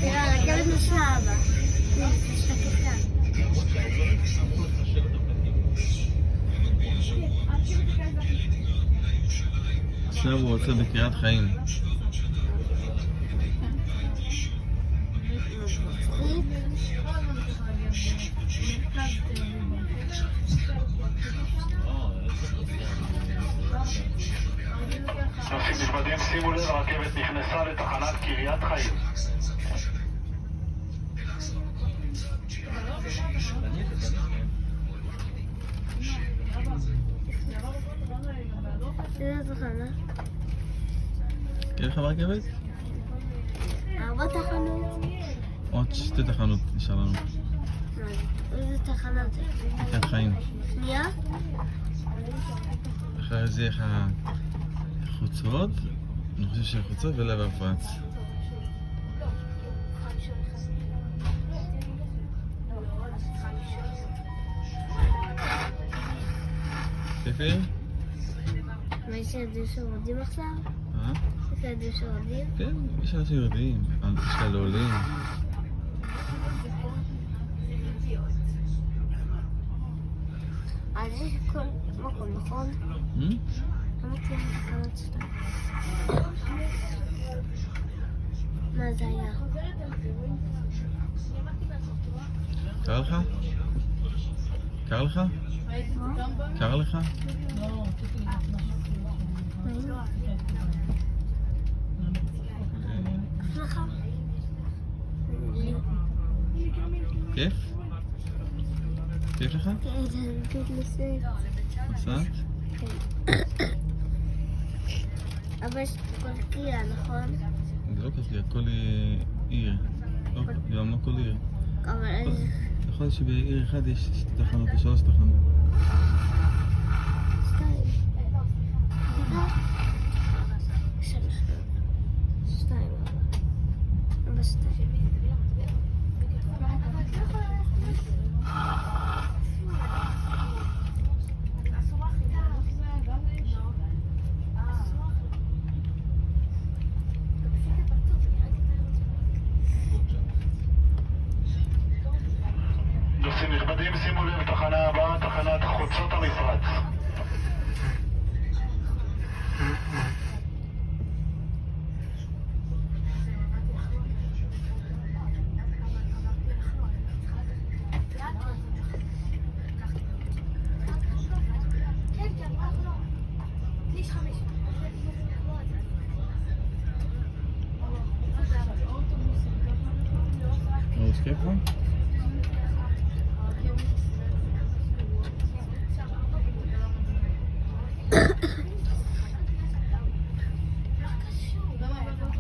תראה, הרכבת נשמע אבא. תסתכל כאן. עכשיו הוא רוצה בקריית חיים. נוסעים נכבדים, שימו לב, הרכבת נכנסה לתחנת קריית חיים. איזה תחנה? תהיה לך ברכבת? 4 תחנות. עוד 2 תחנות נשאר לנו. איזה תחנה זה? קריית חיים. שנייה? אחרי זה יהיה לך חוצות, אני חושב שחוצות ולב המפרץ. כיפי? מה יש ילדים שיורדים עכשיו? יש ילדים שיורדים? כן, יש אנשים יורדים, יש כאלה עולים. אז יש כל מקום, נכון? למה תהיה תחנות 2? מה זה היה? קר לך? קר לך? קר לך? לך? כיף? כיף לך? כן, זה כיף לסייק. נסעת? אבל יש כל קריאה, נכון? זה לא כיף לי, הכל עיר. לא, גם לא כל עיר. אבל איזה... יכול להיות שבעיר אחד יש 2 תחנות או 3 תחנות. 2. 2. אבל 2. נוסעים נכבדים, שימו לב, תחנה הבאה, תחנת חוצות המפרץ. ראש כיף לך?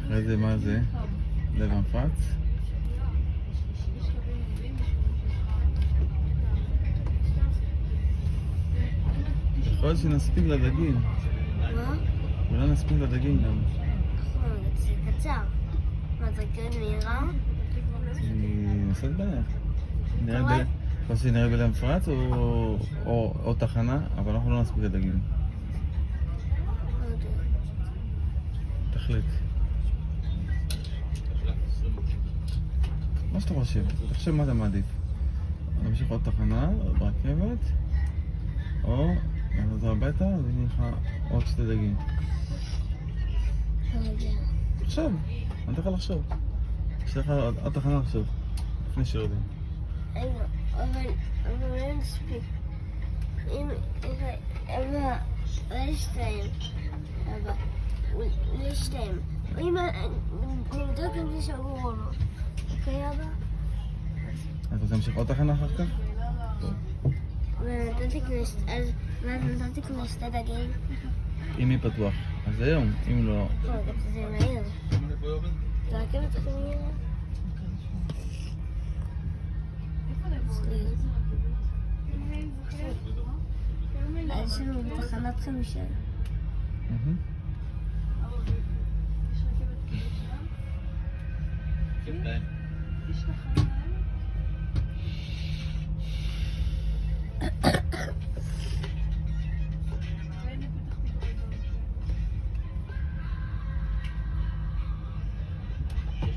אחרי זה מה זה? לב המפרץ? יכול להיות שנספיק לדגים. מה? אולי נספיק לדגים גם. נכון, זה קצר. מה, זה כן מהירה? היא נוסעת בערך. רואה? יכול להיות שנראה בלב המפרץ או תחנה, אבל אנחנו לא נספיק לדגים. לא יודע. תחליט. מה שאתה חושב, תחשב מה אתה מעדיף. נמשיך עוד תחנה, עוד רכבת, או נחזור הביתה ויהיה לך עוד 2 דגים. לא יודע. תחשוב, אני אתן לך לחשוב. יש לך עוד תחנה לחשוב, לפני שיורדים. אבל אין מספיק. אם... יש 2. אבל... יש 2. אם נבדוק אם זה שגור או לא. אוקיי, אבא? אתה רוצה להמשיך עוד תחנה אחר כך? ונתתי כמו 2 דגים. אם היא פתוח, אז היום, אם לא... לא, זה מהיר. זה רכבת הכי מהירה. אז יש לנו תחנת 5.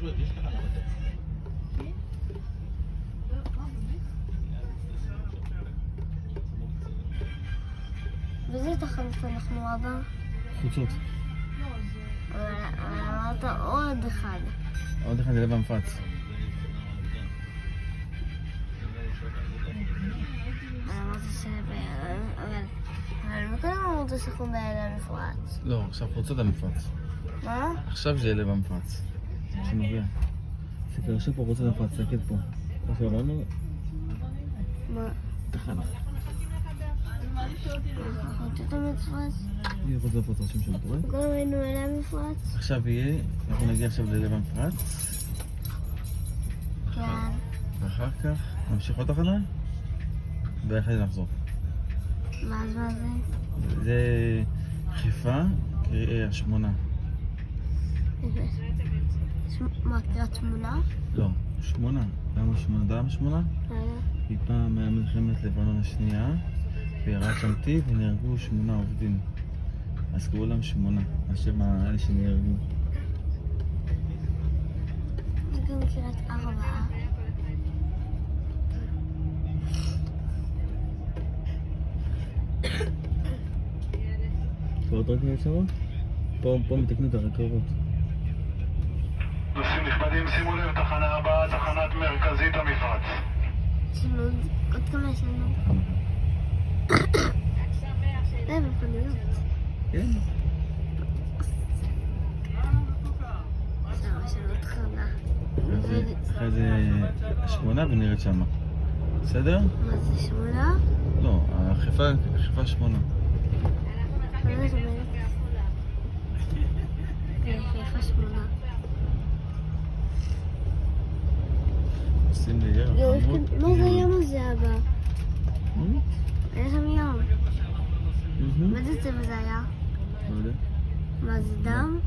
באיזה תחנת אנחנו אבא? חוצות. אבל אמרת עוד אחד. עוד אחד זה לב המפרץ. אמרת אבל מקודם אמרת שאנחנו בלב המפרץ. לא, עכשיו חוצות המפרץ. מה? עכשיו זה לב המפרץ. שמגיע. תסתכל, עכשיו פה חוצות המפרץ, תסתכל פה. עכשיו אמרנו, מה? תחנה. חוצות המפרץ? הנה חוצות המפרץ, רשום שם פה. קודם היינו אל המפרץ? עכשיו יהיה, אנחנו נגיע עכשיו ללב המפרץ. כן. ואחר כך נמשיך עוד תחנה, ואחרי זה נחזור. מה זה? זה חיפה, קריאה השמונה. מה, קריית שמונה? לא, שמונה. למה שמונה? אתה יודע למה שמונה? כי פעם היה מלחמת לבנון השנייה, וירד שם טיל ונהרגו 8 עובדים. אז קראו להם שמונה, על שם האלה שנהרגו. זה גם קריית ארבע. עוד רכבת שמה? פה מתקנו את הרכבות. נוסעים נכבדים, שימו לב, תחנה הבאה, תחנת מרכזית המפרץ. שינו עוד כמה שנים. זה מכוניות. כן. שם יש לנו תחנה. אחרי זה 8 ונרד שמה. בסדר? מה זה, שמונה? לא, חיפה 8. מה זה אומרת? חיפה שמונה. שים לי ירח חמוד. מה זה הים הזה אבא? היה שם ים. באיזה צבע זה היה? לא יודע. מה זה דם?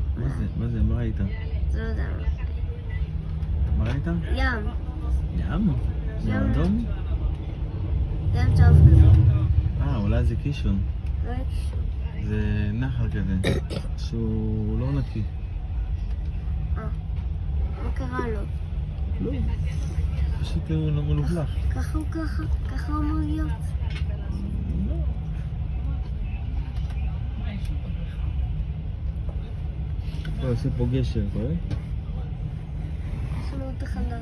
מה זה? מה ראית? זה לא דם. מה ראית? ים. ים? ים אדום? ים צהוב כזה. אולי זה קישון. לא הקשור. זה נחל כזה, שהוא לא נקי. מה קרה לו? לא. פשוט הוא לא מלוכלך. ככה הוא אמור להיות. פה עושה פה גשר, אתה רואה? יש לנו תחנה.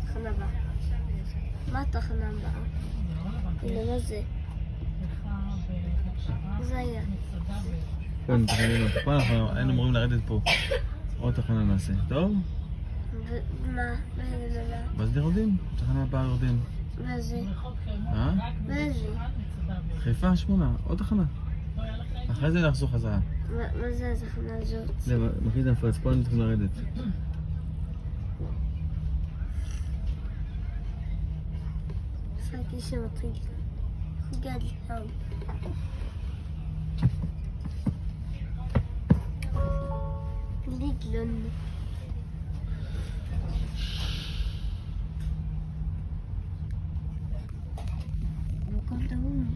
תחנה הבאה. מה התחנה הבאה? הנה, מה זה? מה זה היה? כן, פה אנחנו היינו אמורים לרדת פה. עוד תחנה נעשה, טוב? מה? באיזה דבר? ואז יורדים, תחנה הבאה יורדים. מה זה? באיזה? חיפה 8, עוד תחנה. אחרי זה נחזור חזרה. מה זה התחנה הזאת? זה מחליט המפרץ, פה אנחנו צריכים לרדת. משחקי שמתחיל. חוגג שם. ליגלון. מקום טעון.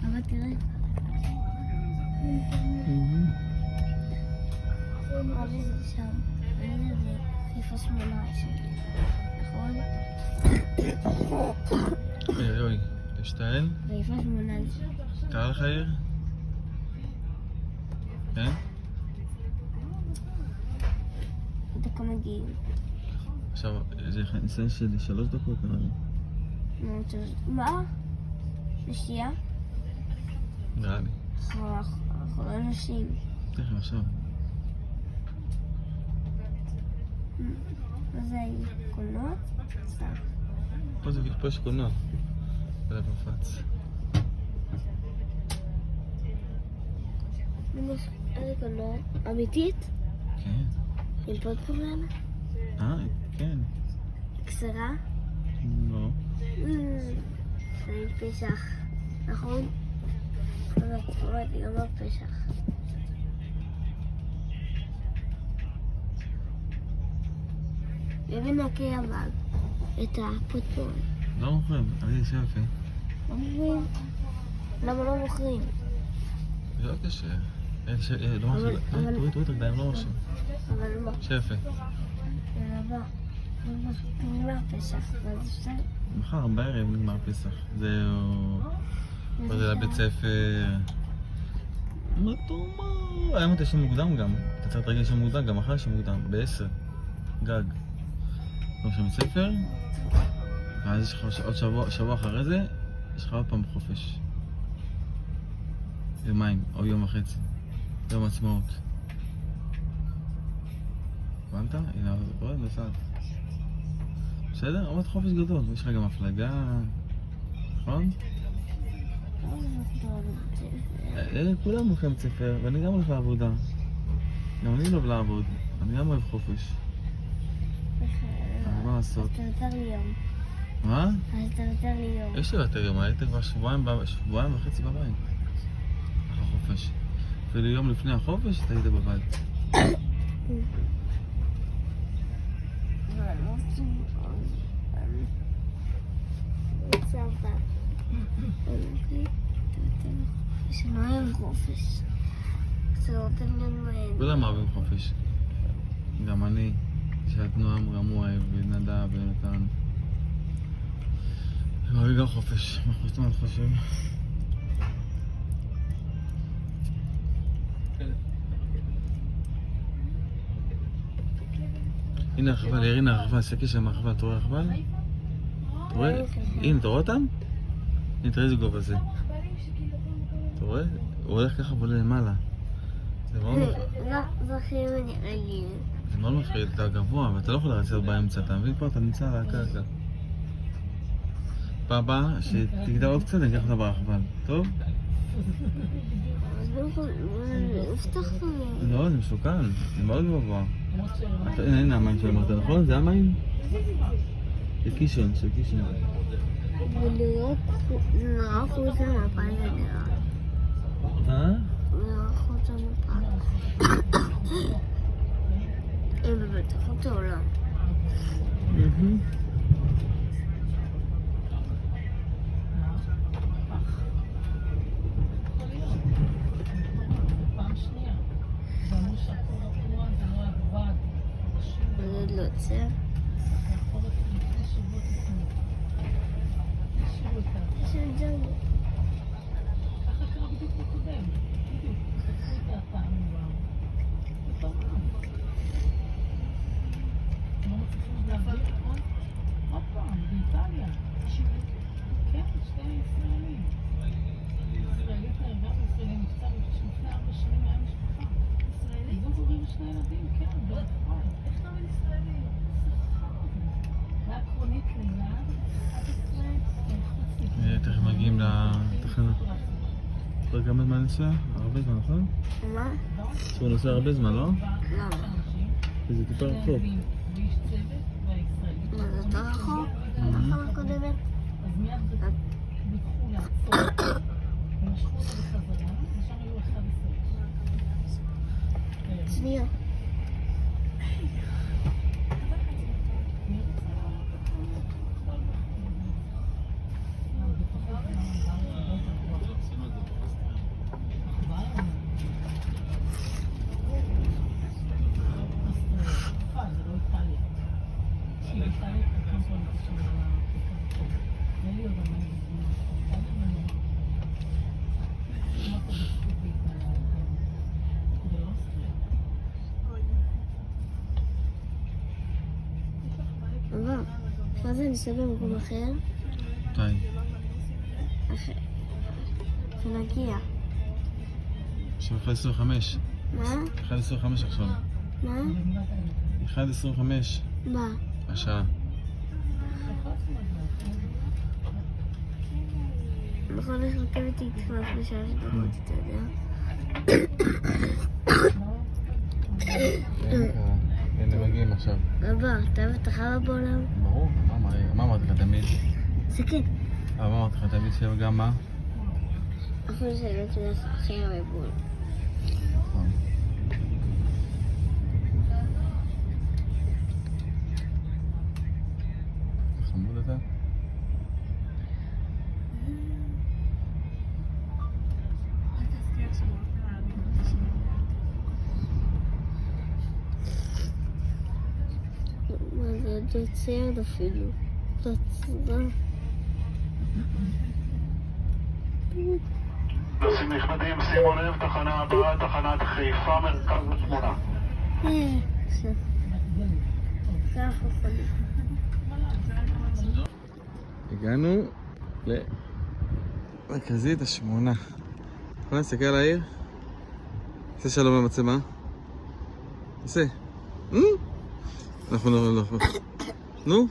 אבל תראה. אבי זה שם. אני זה חיפה 18. נכון? אוי, להשתעל? חיפה 18. קרה לך עיר? כן? דקה מגיעים. עכשיו, זה ניסיון של 3 דקות נראה לי. מה? נשייה? נראה לי. אנחנו לא נשים. תכף עכשיו. מה זה קולנוע? סתם. פה יש קולנוע. בלב המפרץ. איזה קולנוע? אמיתית? כן. עם פופקורן? כן. קצרה? לא. זה עם פסח, נכון? באמת, יום הפסח. ומנקה אבל את הפופקורן. לא מוכרים, אבל זה יפה. לא מוכרים? למה לא מוכרים? זה לא קשה. לא מרשים. תוריד את הידיים, לא מרשים. אבל לא. שפי. אבא, נגמר פסח, מה זה? מחר בערב נגמר פסח. זהו. חוזר לבית ספר. מה אתה אומר? היום אתה ישן מוקדם גם. אתה צריך להתרגל ישן מוקדם, גם מחר ישן מוקדם. ב-10. גג. לא שם בית ספר. ואז יש לך עוד שבוע אחרי זה, יש לך עוד פעם חופש. יומיים, או יום וחצי. יום עצמאות. הבנת? הנה, זה קורה, נוסעת. בסדר? עוד חופש גדול. יש לך גם הפלגה, נכון? כולם הולכים לבית ספר, ואני גם הולך לעבודה. גם אני לא אוהב לעבוד, אני גם אוהב חופש. מה לעשות? אז תוותר לי יום. מה? אז תוותר לי יום. יש לי יותר יום, הייתי כבר שבועיים וחצי בבית. אחר חופש. אפילו יום לפני החופש אתה היית בבית. שלא אוהב חופש. זה לא תמיד מהן. כולם אוהבים חופש. גם אני, שהתנועה גם הוא אוהב, ונדב ונתן. הם אוהבים גם חופש, מה חושבים? הנה החבל, הנה החבל, סקי שם החבל, אתה רואה החבל? אתה רואה? הנה, אתה רואה אותם? הנה, תראה איזה גובה זה. אתה רואה? הוא הולך ככה ועולה למעלה. זה מאוד זה מאוד מפחיד, אתה גבוה, ואתה לא יכול לרצות באמצע, אתה מבין פה? אתה נמצא על הקרקע. פעם הבאה, שתגדל עוד קצת, אני אקח אותה ברחבל, טוב? לא, זה מסוכן, זה מאוד גבוה. הנה המים של אמרת, נכון? זה המים? זה קישון, של קישון. זה נראה חוץ המפה, זה נראה. אה? נראה חוץ המפה. הם בבטחות העולם. זה לא צר. תכף מגיעים לתחנה. אתה יודע כמה זמן נוסע? הרבה זמן, נכון? מה? שהוא נוסע הרבה זמן, לא? למה? כי זה טיפה רחוק. מה, זה יותר רחוק? מהפעם הקודמת? שנייה. אבא, מה זה ניסה במקום אחר? די. שנגיע. עכשיו 1:25. מה? 1:25 עכשיו. מה? 1:25. מה? השעה. נכון, יש רכבת תקרב בשעה שדקות, אתה יודע? הנה מגיעים עכשיו. אבא, אתה אוהב את החווה בעולם? ברור, מה אמרתי לך תמיד? זה כן. מה אמרתי לך תמיד שגם מה? אפילו שאלות שלך הכי הרבה בול. חמוד אתה? תוציא עוד אפילו. תוציא. נוסעים נכבדים, שימו לב, תחנה הבאה, תחנת חיפה, מרכז ושמונה. ככה חולים. הגענו למרכזית השמונה. יכולה להסתכל על העיר? עושה שלום למצלמה. עושה. אנחנו לא. נו?